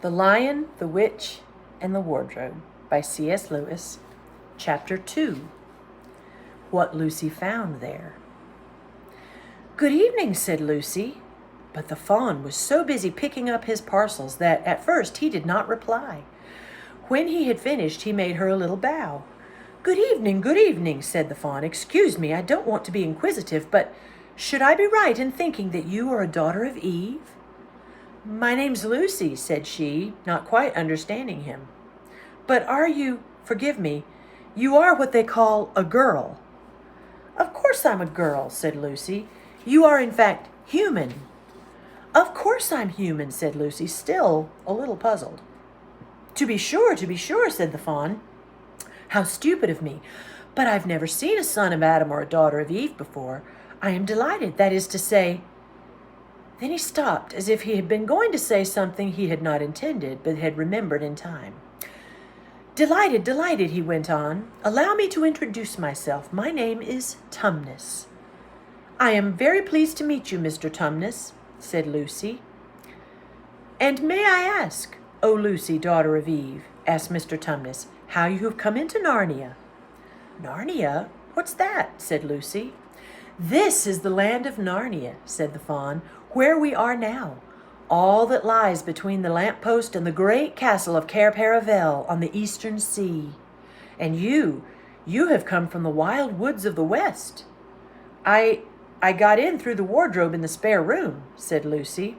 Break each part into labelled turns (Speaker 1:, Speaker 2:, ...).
Speaker 1: The Lion, the Witch, and the Wardrobe by C.S. Lewis. Chapter 2. What Lucy Found There. "Good evening," said Lucy, but the fawn was so busy picking up his parcels that at first he did not reply. When he had finished, he made her a little bow. Good evening, said the fawn. "Excuse me, I don't want to be inquisitive, but should I be right in thinking that you are a daughter of Eve?" "My name's Lucy," said she, not quite understanding him. "But are you, forgive me, you are what they call a girl." "Of course I'm a girl," said Lucy. "You are, in fact, human." "Of course I'm human," said Lucy, still a little puzzled. To be sure, said the fawn. "How stupid of me. But I've never seen a son of Adam or a daughter of Eve before. I am delighted, that is to say—" Then he stopped, as if he had been going to say something he had not intended, but had remembered in time. Delighted, he went on. "Allow me to introduce myself. My name is Tumnus." "I am very pleased to meet you, Mr. Tumnus," said Lucy. "And may I ask, O Lucy, daughter of Eve," asked Mr. Tumnus, "how you have come into Narnia?" "Narnia? What's that?" said Lucy. "This is the land of Narnia," said the fawn, "where we are now, all that lies between the lamp-post and the great castle of Cair Paravel on the eastern sea. And you have come from the wild woods of the west." I got in through the wardrobe in the spare room," said Lucy.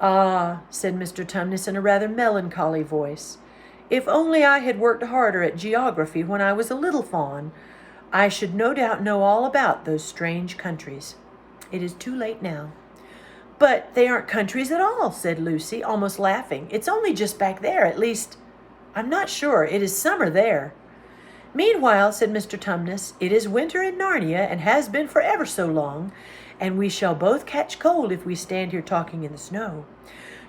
Speaker 1: "Ah," said Mr. Tumnus in a rather melancholy voice, "if only I had worked harder at geography when I was a little fawn, I should no doubt know all about those strange countries. It is too late now." "But they aren't countries at all," said Lucy, almost laughing. "It's only just back there, at least, I'm not sure. It is summer there." "Meanwhile," said Mr. Tumnus, "it is winter in Narnia and has been for ever so long, and we shall both catch cold if we stand here talking in the snow.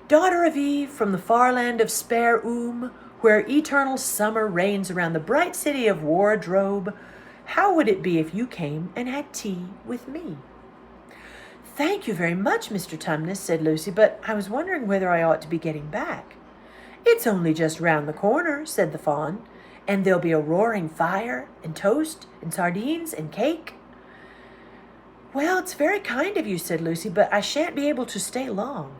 Speaker 1: Daughter of Eve, from the far land of Spare where eternal summer reigns around the bright city of Wardrobe, how would it be if you came and had tea with me?" "Thank you very much, Mr. Tumnus," said Lucy, "but I was wondering whether I ought to be getting back." "It's only just round the corner," said the fawn, "and there'll be a roaring fire, and toast, and sardines, and cake." "Well, it's very kind of you," said Lucy, "but I shan't be able to stay long."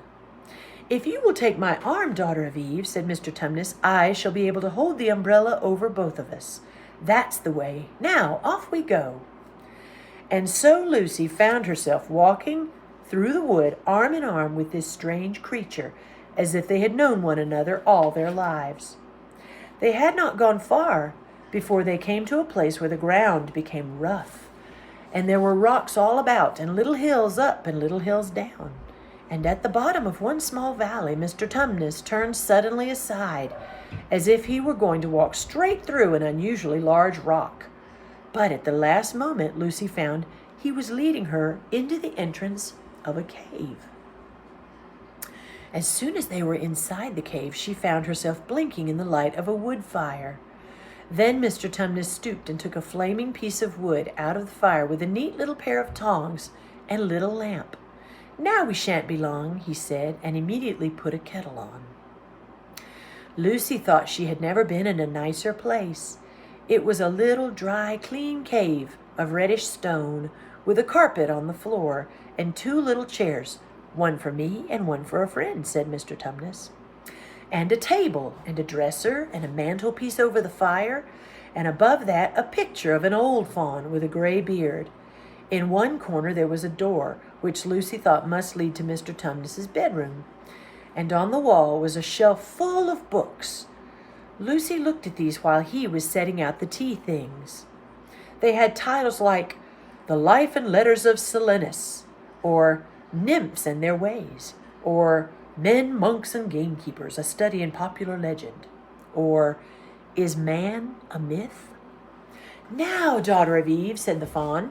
Speaker 1: "If you will take my arm, daughter of Eve," said Mr. Tumnus, "I shall be able to hold the umbrella over both of us. That's the way. Now, off we go." And so Lucy found herself walking through the wood arm in arm with this strange creature, as if they had known one another all their lives. They had not gone far before they came to a place where the ground became rough, and there were rocks all about, and little hills up and little hills down. And at the bottom of one small valley, Mr. Tumnus turned suddenly aside, as if he were going to walk straight through an unusually large rock. But at the last moment, Lucy found he was leading her into the entrance of a cave. As soon as they were inside the cave, she found herself blinking in the light of a wood fire. Then Mr. Tumnus stooped and took a flaming piece of wood out of the fire with a neat little pair of tongs and a little lamp. "Now we shan't be long," he said, and immediately put a kettle on. Lucy thought she had never been in a nicer place. It was a little dry, clean cave of reddish stone with a carpet on the floor and two little chairs, one for me and one for a friend, said Mr. Tumnus, and a table and a dresser and a mantelpiece over the fire, and above that a picture of an old fawn with a gray beard. In one corner there was a door, which Lucy thought must lead to Mr. Tumnus's bedroom, and on the wall was a shelf full of books. Lucy looked at these while he was setting out the tea things. They had titles like "The Life and Letters of Silenus," or "Nymphs and Their Ways," or "Men, Monks, and Gamekeepers, a Study in Popular Legend," or "Is Man a Myth?" "Now, daughter of Eve," said the fawn,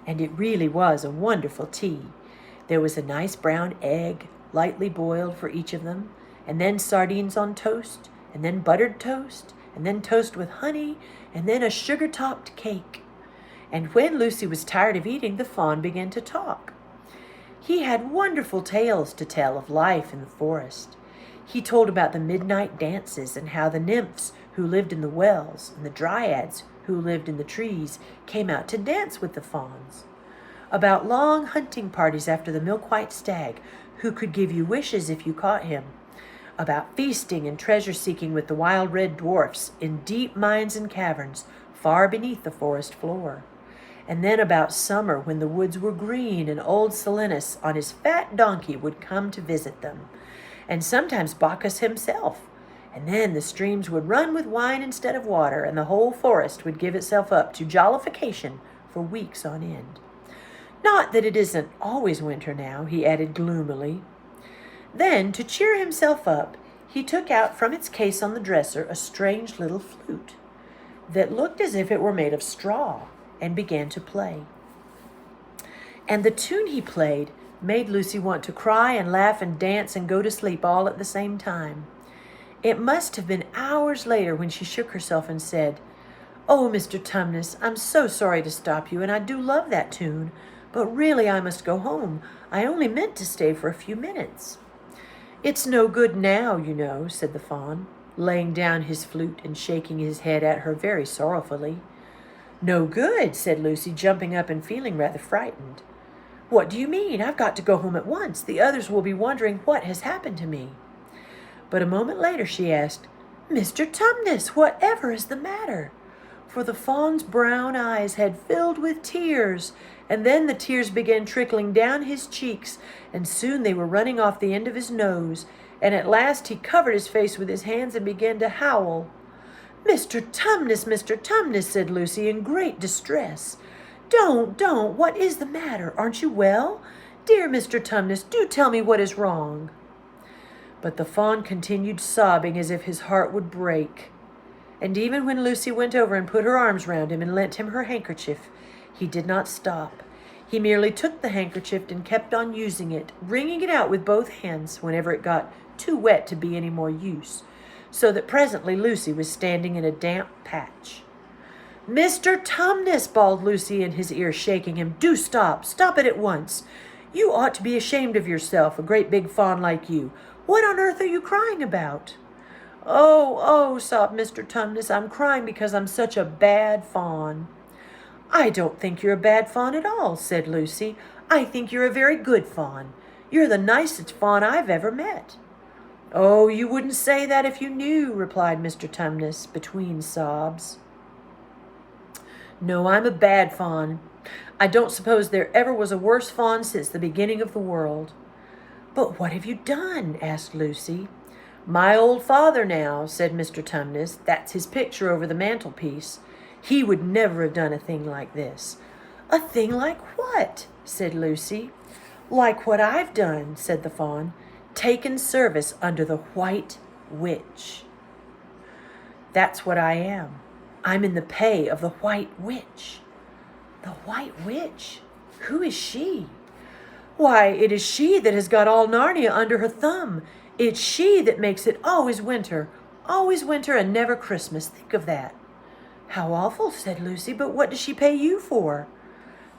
Speaker 1: and it really was a wonderful tea. There was a nice brown egg, lightly boiled for each of them, and then sardines on toast, and then buttered toast, and then toast with honey, and then a sugar-topped cake. And when Lucy was tired of eating, the fawn began to talk. He had wonderful tales to tell of life in the forest. He told about the midnight dances and how the nymphs who lived in the wells and the dryads who lived in the trees came out to dance with the fawns. About long hunting parties after the milk-white stag who could give you wishes if you caught him. About feasting and treasure-seeking with the wild red dwarfs in deep mines and caverns far beneath the forest floor. And then about summer when the woods were green and old Silenus on his fat donkey would come to visit them. And sometimes Bacchus himself. And then the streams would run with wine instead of water, and the whole forest would give itself up to jollification for weeks on end. Not that it isn't always winter now, he added gloomily. Then, to cheer himself up, he took out from its case on the dresser a strange little flute that looked as if it were made of straw, and began to play. And the tune he played made Lucy want to cry and laugh and dance and go to sleep all at the same time. It must have been hours later when she shook herself and said, "Oh, Mr. Tumnus, I'm so sorry to stop you, and I do love that tune, but really I must go home. I only meant to stay for a few minutes." "It's no good now, you know," said the fawn, laying down his flute and shaking his head at her very sorrowfully. "No good," said Lucy, jumping up and feeling rather frightened. "What do you mean? I've got to go home at once. The others will be wondering what has happened to me." But a moment later she asked, "Mr. Tumnus, whatever is the matter?" For the fawn's brown eyes had filled with tears, and then the tears began trickling down his cheeks, and soon they were running off the end of his nose, and at last he covered his face with his hands and began to howl. Mr. Tumnus, said Lucy in great distress. Don't, what is the matter? Aren't you well? Dear Mr. Tumnus, do tell me what is wrong." But the fawn continued sobbing as if his heart would break. And even when Lucy went over and put her arms round him and lent him her handkerchief, he did not stop. He merely took the handkerchief and kept on using it, wringing it out with both hands whenever it got too wet to be any more use, so that presently Lucy was standing in a damp patch. "Mr. Tumnus," bawled Lucy in his ear, shaking him, "do stop. Stop it at once. You ought to be ashamed of yourself, a great big fawn like you. What on earth are you crying about?" Oh, sobbed Mr. Tumnus, "I'm crying because I'm such a bad fawn." "I don't think you're a bad fawn at all," said Lucy. "I think you're a very good fawn. You're the nicest fawn I've ever met." "Oh, you wouldn't say that if you knew," replied Mr. Tumnus between sobs. "No, I'm a bad fawn. I don't suppose there ever was a worse fawn since the beginning of the world." "But what have you done?" asked Lucy. "My old father now," said Mr. Tumnus, "that's his picture over the mantelpiece. He would never have done a thing like this." "A thing like what?" said Lucy. "Like what I've done," said the fawn. "Taken service under the White Witch." "That's what I am. I'm in the pay of the White Witch." "The White Witch? Who is she?" "Why, it is she that has got all Narnia under her thumb. It's she that makes it always winter and never Christmas. Think of that." "How awful," said Lucy, "but what does she pay you for?"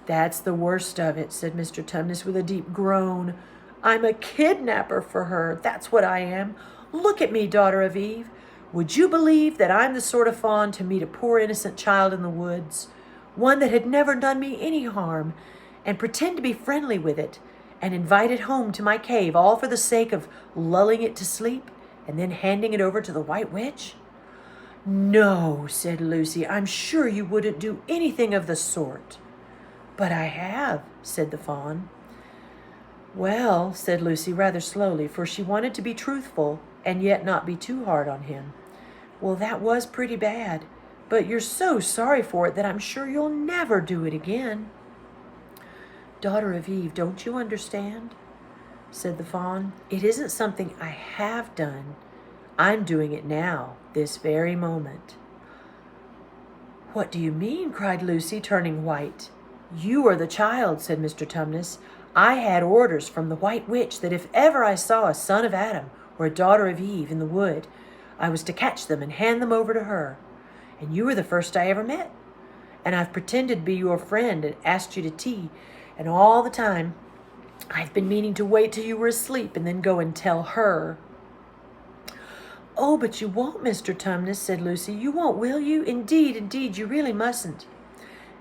Speaker 1: "That's the worst of it," said Mr. Tumnus with a deep groan. "I'm a kidnapper for her, that's what I am. Look at me, daughter of Eve. Would you believe that I'm the sort of fawn to meet a poor innocent child in the woods, one that had never done me any harm, and pretend to be friendly with it, and invite it home to my cave, all for the sake of lulling it to sleep, and then handing it over to the White Witch?" "No," said Lucy, "I'm sure you wouldn't do anything of the sort." "But I have," said the fawn. "Well," said Lucy rather slowly, for she wanted to be truthful and yet not be too hard on him. "Well, that was pretty bad, but you're so sorry for it that I'm sure you'll never do it again." "Daughter of Eve, don't you understand?" said the fawn. "It isn't something I have done. I'm doing it now, this very moment." "What do you mean?" cried Lucy, turning white. "You are the child," said Mr. Tumnus. "I had orders from the White Witch that if ever I saw a son of Adam or a daughter of Eve in the wood, I was to catch them and hand them over to her. And you were the first I ever met. And I've pretended to be your friend and asked you to tea, and all the time I've been meaning to wait till you were asleep and then go and tell her." Oh, but you won't, Mr. Tumnus, said Lucy. You won't, will you? Indeed, indeed, you really mustn't.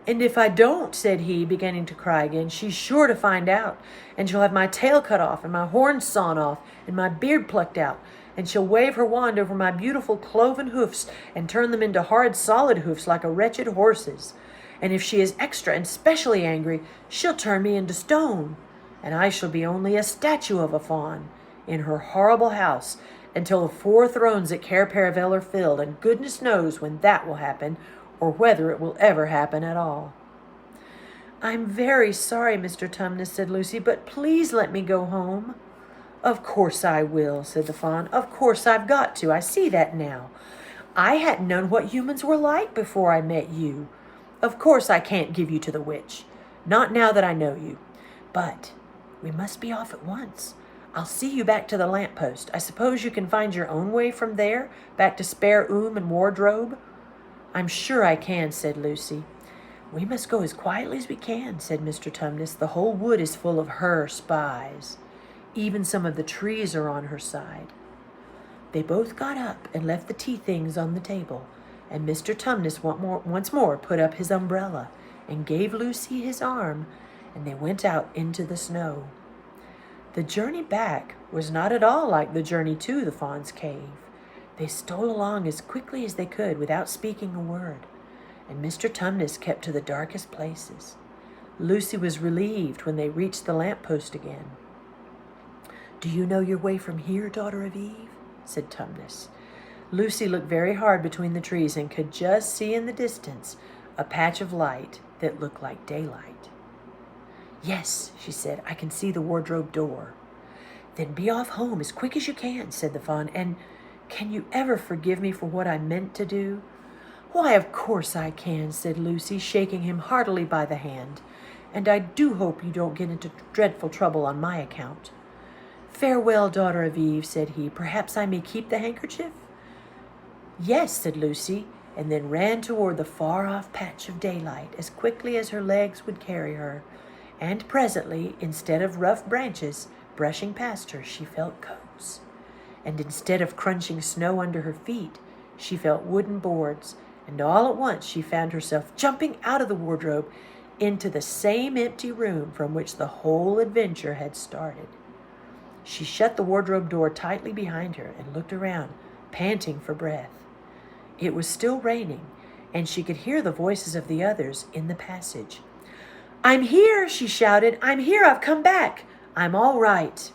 Speaker 1: And if I don't, said he, beginning to cry again, she's sure to find out, and she'll have my tail cut off, and my horns sawn off, and my beard plucked out, and she'll wave her wand over my beautiful cloven hoofs, and turn them into horrid solid hoofs like a wretched horse's. And if she is extra and specially angry, she'll turn me into stone, and I shall be only a statue of a fawn in her horrible house, until the 4 thrones at Cair Paravel are filled, and goodness knows when that will happen, or whether it will ever happen at all. I'm very sorry, Mr. Tumnus, said Lucy, but please let me go home. Of course I will, said the fawn. Of course I've got to. I see that now. I hadn't known what humans were like before I met you. Of course I can't give you to the witch. Not now that I know you. But we must be off at once. I'll see you back to the lamppost. I suppose you can find your own way from there, back to Spare Oom and Wardrobe? I'm sure I can, said Lucy. We must go as quietly as we can, said Mr. Tumnus. The whole wood is full of her spies. Even some of the trees are on her side. They both got up and left the tea things on the table, and Mr. Tumnus once more put up his umbrella and gave Lucy his arm, and they went out into the snow. The journey back was not at all like the journey to the fawn's cave. They stole along as quickly as they could without speaking a word, and Mr. Tumnus kept to the darkest places. Lucy was relieved when they reached the lamppost again. Do you know your way from here, daughter of Eve? Said Tumnus. Lucy looked very hard between the trees and could just see in the distance a patch of light that looked like daylight. Yes, she said, I can see the wardrobe door. Then be off home as quick as you can, said the fawn, and can you ever forgive me for what I meant to do? Why, of course I can, said Lucy, shaking him heartily by the hand, and I do hope you don't get into dreadful trouble on my account. Farewell, daughter of Eve, said he. Perhaps I may keep the handkerchief? Yes, said Lucy, and then ran toward the far-off patch of daylight as quickly as her legs would carry her, and presently, instead of rough branches brushing past her, she felt coats, and instead of crunching snow under her feet, she felt wooden boards, and all at once she found herself jumping out of the wardrobe into the same empty room from which the whole adventure had started. She shut the wardrobe door tightly behind her and looked around, panting for breath. It was still raining, and she could hear the voices of the others in the passage. I'm here, she shouted. I'm here, I've come back. I'm all right.